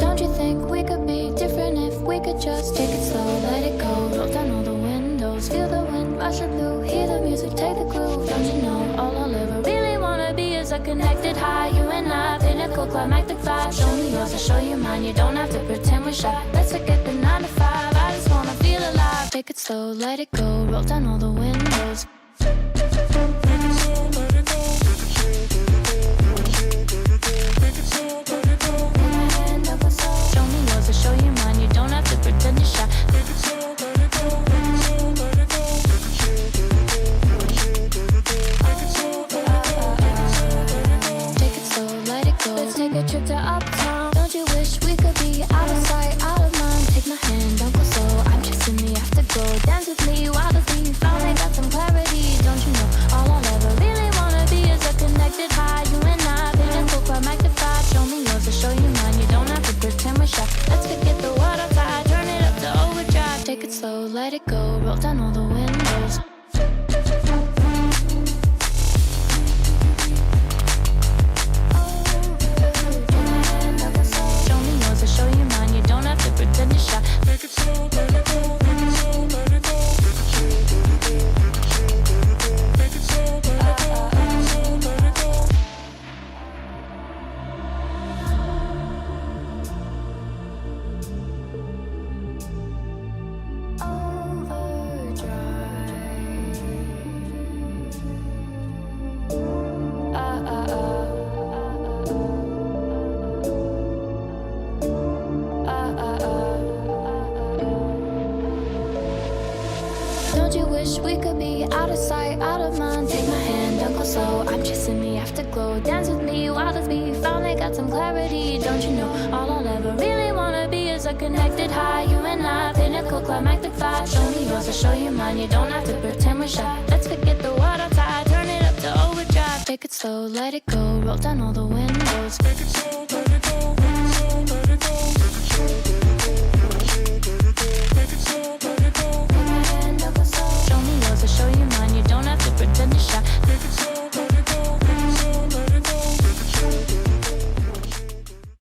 Don't you think we could be different if we could just take it slow, let it go, roll down all the windows, feel the wind rush it through, hear the music, take the groove. Don't you know all I'll ever really wanna be is a connected high, you and I, pinnacle climactic vibe. Show me yours, I'll show you mine, you don't have to pretend we're shy. Let's forget the 9 to 5, I just wanna feel alive. Take it slow, let it go, roll down all the windows. Show you mine, you don't have to pretend you're shy. Take it slow, let it go. Let's take a trip to uptown. Don't you wish we could be out of sight, out of mind? Take my hand, don't go slow. I'm chasing the afterglow. Dance with me, wildly. Finally got some clarity. Don't you know all I'll ever really wanna be is a connected high. You and I, pinnacle climactic vibe. Show me yours, I'll show you mine. You don't have to pretend we're shy. Let's forget the water tide, turn it up to overdrive. Take it slow, let it go, roll down all the windows. Show me yours, I'll show you mine. You don't have to pretend you're shy. Take it slow, let it go. Take it slow, let it go. Take it slow, let it go. Don't you wish we could be out of sight, out of mind? Take my hand, don't go slow. I'm chasing the afterglow. Dance with me, wild as me. Finally got some clarity. Don't you know all I'll ever really wanna be is a connected high. You and I, pinnacle climactic vibe. Show me yours, I'll show you mine. You don't have to pretend we're shy. Let's forget the water tide, turn it up to overdrive. Take it slow, let it go, roll down all the windows. Take it slow, let it go.